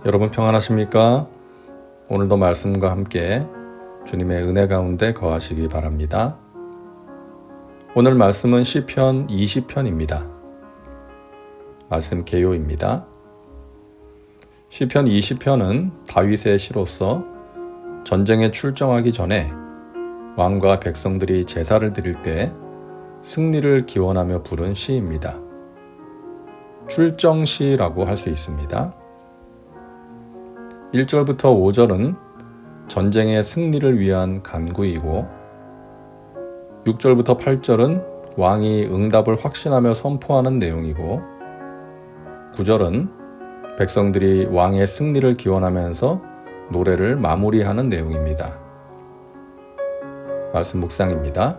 여러분 평안하십니까? 오늘도 말씀과 함께 주님의 은혜 가운데 거하시기 바랍니다. 오늘 말씀은 시편 20편입니다. 말씀 개요입니다. 시편 20편은 다윗의 시로서 전쟁에 출정하기 전에 왕과 백성들이 제사를 드릴 때 승리를 기원하며 부른 시입니다. 출정시라고 할 수 있습니다. 1절부터 5절은 전쟁의 승리를 위한 간구이고 6절부터 8절은 왕이 응답을 확신하며 선포하는 내용이고 9절은 백성들이 왕의 승리를 기원하면서 노래를 마무리하는 내용입니다. 말씀 묵상입니다.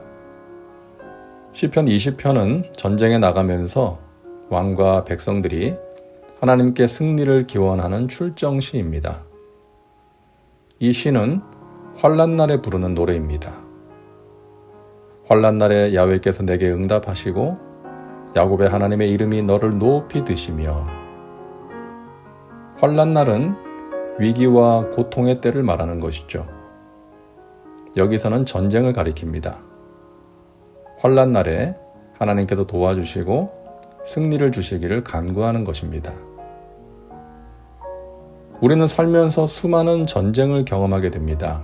시편 20편은 전쟁에 나가면서 왕과 백성들이 하나님께 승리를 기원하는 출정시입니다. 이 시는 환난날에 부르는 노래입니다. 환난날에 야훼께서 내게 응답하시고 야곱의 하나님의 이름이 너를 높이 드시며. 환난날은 위기와 고통의 때를 말하는 것이죠. 여기서는 전쟁을 가리킵니다. 환난날에 하나님께서 도와주시고 승리를 주시기를 간구하는 것입니다. 우리는 살면서 수많은 전쟁을 경험하게 됩니다.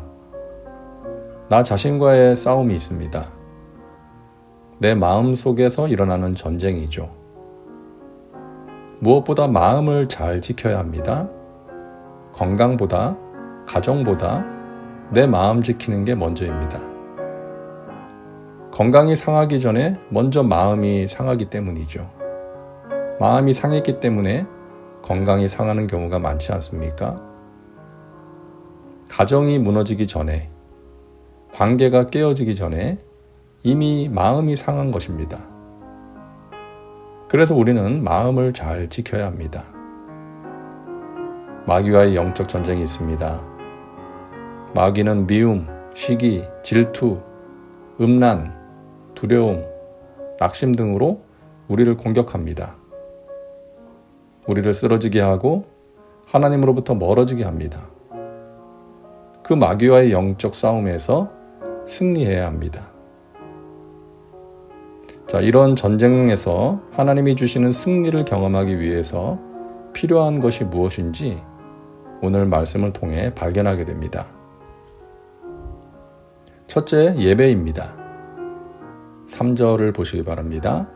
나 자신과의 싸움이 있습니다. 내 마음 속에서 일어나는 전쟁이죠. 무엇보다 마음을 잘 지켜야 합니다. 건강보다, 가정보다 내 마음 지키는 게 먼저입니다. 건강이 상하기 전에 먼저 마음이 상하기 때문이죠. 마음이 상했기 때문에 건강이 상하는 경우가 많지 않습니까? 가정이 무너지기 전에, 관계가 깨어지기 전에 이미 마음이 상한 것입니다. 그래서 우리는 마음을 잘 지켜야 합니다. 마귀와의 영적 전쟁이 있습니다. 마귀는 미움, 시기, 질투, 음란, 두려움, 낙심 등으로 우리를 공격합니다. 우리를 쓰러지게 하고 하나님으로부터 멀어지게 합니다. 그 마귀와의 영적 싸움에서 승리해야 합니다. 자, 이런 전쟁에서 하나님이 주시는 승리를 경험하기 위해서 필요한 것이 무엇인지 오늘 말씀을 통해 발견하게 됩니다. 첫째, 예배입니다. 3절을 보시기 바랍니다.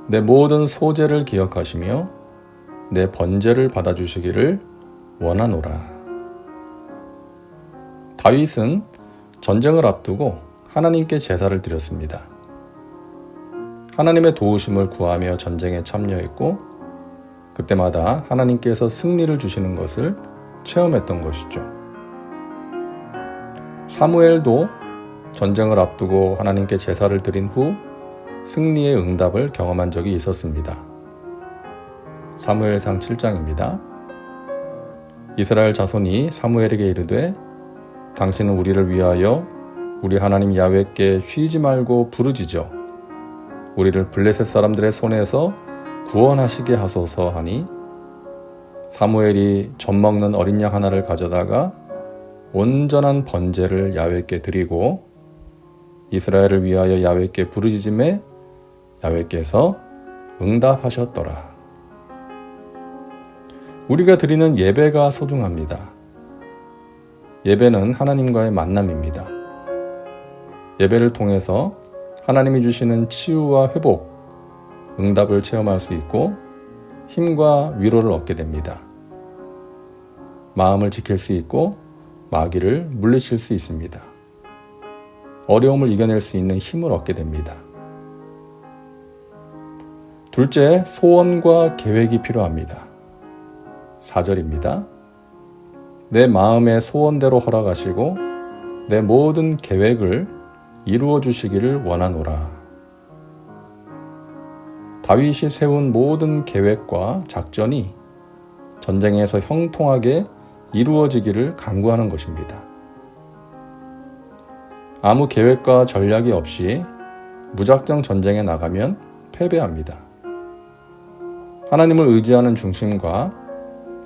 내 모든 소재를 기억하시며 내 번제를 받아주시기를 원하노라. 다윗은 전쟁을 앞두고 하나님께 제사를 드렸습니다. 하나님의 도우심을 구하며 전쟁에 참여했고 그때마다 하나님께서 승리를 주시는 것을 체험했던 것이죠. 사무엘도 전쟁을 앞두고 하나님께 제사를 드린 후 승리의 응답을 경험한 적이 있었습니다. 사무엘상 7장입니다. 이스라엘 자손이 사무엘에게 이르되 당신은 우리를 위하여 우리 하나님 야훼께 쉬지 말고 부르짖어 우리를 블레셋 사람들의 손에서 구원하시게 하소서 하니 사무엘이 젖먹는 어린 양 하나를 가져다가 온전한 번제를 야훼께 드리고 이스라엘을 위하여 야훼께 부르짖음에 야훼께서 응답하셨더라. 우리가 드리는 예배가 소중합니다. 예배는 하나님과의 만남입니다. 예배를 통해서 하나님이 주시는 치유와 회복, 응답을 체험할 수 있고 힘과 위로를 얻게 됩니다. 마음을 지킬 수 있고 마귀를 물리칠 수 있습니다. 어려움을 이겨낼 수 있는 힘을 얻게 됩니다. 둘째, 소원과 계획이 필요합니다. 4절입니다. 내 마음의 소원대로 허락하시고 내 모든 계획을 이루어 주시기를 원하노라. 다윗이 세운 모든 계획과 작전이 전쟁에서 형통하게 이루어지기를 간구하는 것입니다. 아무 계획과 전략이 없이 무작정 전쟁에 나가면 패배합니다. 하나님을 의지하는 중심과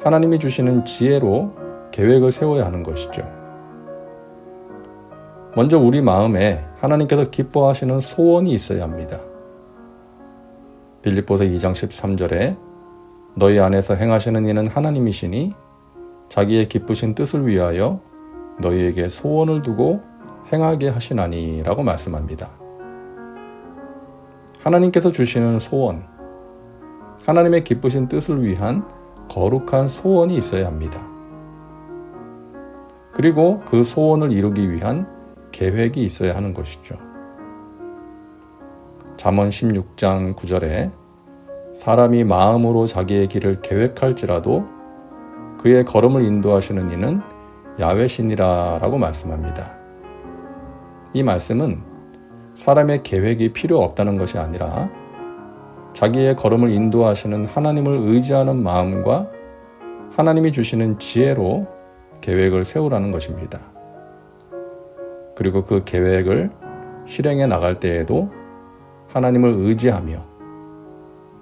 하나님이 주시는 지혜로 계획을 세워야 하는 것이죠. 먼저 우리 마음에 하나님께서 기뻐하시는 소원이 있어야 합니다. 빌립보서 2장 13절에 너희 안에서 행하시는 이는 하나님이시니 자기의 기쁘신 뜻을 위하여 너희에게 소원을 두고 행하게 하시나니 라고 말씀합니다. 하나님께서 주시는 소원, 하나님의 기쁘신 뜻을 위한 거룩한 소원이 있어야 합니다. 그리고 그 소원을 이루기 위한 계획이 있어야 하는 것이죠. 잠언 16장 9절에 사람이 마음으로 자기의 길을 계획할지라도 그의 걸음을 인도하시는 이는 야훼시니라 라고 말씀합니다. 이 말씀은 사람의 계획이 필요 없다는 것이 아니라 자기의 걸음을 인도하시는 하나님을 의지하는 마음과 하나님이 주시는 지혜로 계획을 세우라는 것입니다. 그리고 그 계획을 실행해 나갈 때에도 하나님을 의지하며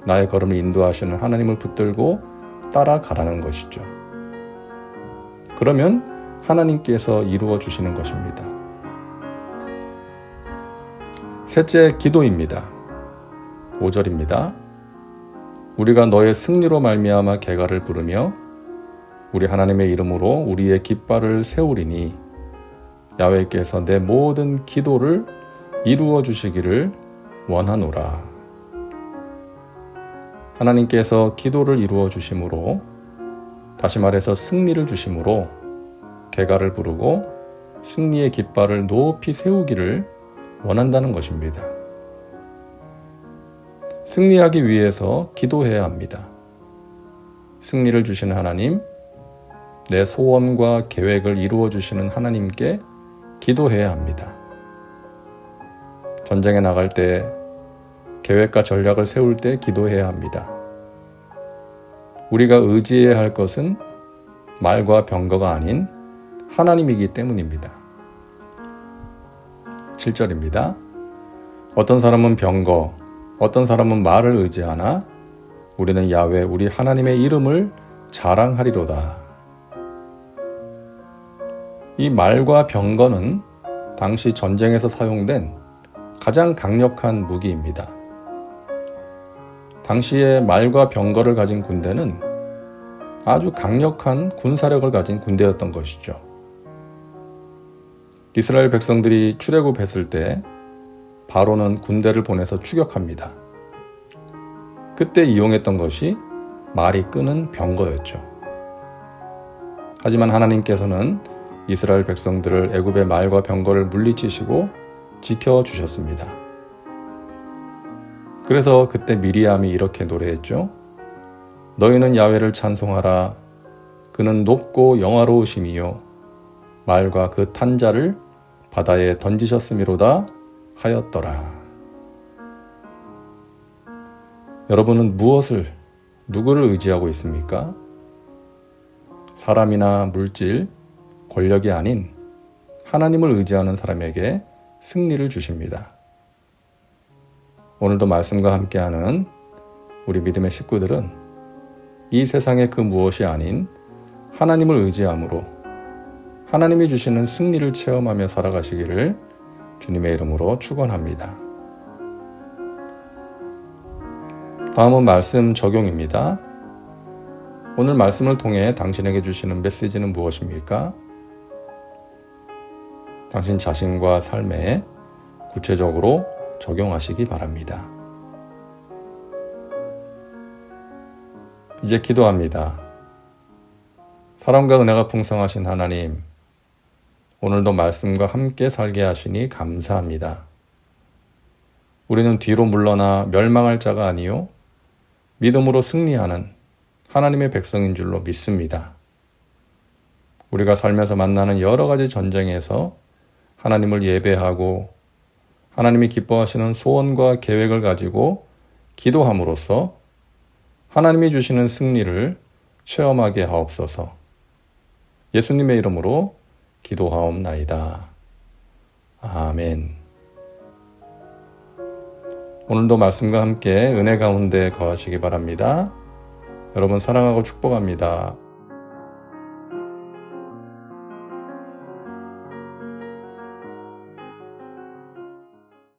나의 걸음을 인도하시는 하나님을 붙들고 따라가라는 것이죠. 그러면 하나님께서 이루어 주시는 것입니다. 셋째, 기도입니다. 5절입니다. 우리가 너의 승리로 말미암아 개가를 부르며 우리 하나님의 이름으로 우리의 깃발을 세우리니 야훼께서 내 모든 기도를 이루어 주시기를 원하노라. 하나님께서 기도를 이루어 주심으로, 다시 말해서 승리를 주심으로 개가를 부르고 승리의 깃발을 높이 세우기를 원한다는 것입니다. 승리하기 위해서 기도해야 합니다. 승리를 주시는 하나님, 내 소원과 계획을 이루어 주시는 하나님께 기도해야 합니다. 전쟁에 나갈 때, 계획과 전략을 세울 때 기도해야 합니다. 우리가 의지해야 할 것은 말과 병거가 아닌 하나님이기 때문입니다. 7절입니다. 어떤 사람은 병거, 어떤 사람은 말을 의지하나 우리는 야훼 우리 하나님의 이름을 자랑하리로다. 이 말과 병거는 당시 전쟁에서 사용된 가장 강력한 무기입니다. 당시에 말과 병거를 가진 군대는 아주 강력한 군사력을 가진 군대였던 것이죠. 이스라엘 백성들이 출애굽했을 때 바로는 군대를 보내서 추격합니다. 그때 이용했던 것이 말이 끄는 병거였죠. 하지만 하나님께서는 이스라엘 백성들을 애굽의 말과 병거를 물리치시고 지켜주셨습니다. 그래서 그때 미리암이 이렇게 노래했죠. 너희는 야훼를 찬송하라. 그는 높고 영화로우심이요 말과 그 탄 자를 바다에 던지셨음이로다 하였더라. 여러분은 누구를 의지하고 있습니까? 사람이나 물질, 권력이 아닌 하나님을 의지하는 사람에게 승리를 주십니다. 오늘도 말씀과 함께하는 우리 믿음의 식구들은 이 세상의 그 무엇이 아닌 하나님을 의지함으로 하나님이 주시는 승리를 체험하며 살아가시기를 주님의 이름으로 축원합니다. 다음은 말씀 적용입니다. 오늘 말씀을 통해 당신에게 주시는 메시지는 무엇입니까? 당신 자신과 삶에 구체적으로 적용하시기 바랍니다. 이제 기도합니다. 사랑과 은혜가 풍성하신 하나님, 오늘도 말씀과 함께 살게 하시니 감사합니다. 우리는 뒤로 물러나 멸망할 자가 아니요 믿음으로 승리하는 하나님의 백성인 줄로 믿습니다. 우리가 살면서 만나는 여러 가지 전쟁에서 하나님을 예배하고 하나님이 기뻐하시는 소원과 계획을 가지고 기도함으로써 하나님이 주시는 승리를 체험하게 하옵소서. 예수님의 이름으로 기도하옵나이다. 아멘. 오늘도 말씀과 함께 은혜 가운데 거하시기 바랍니다. 여러분 사랑하고 축복합니다.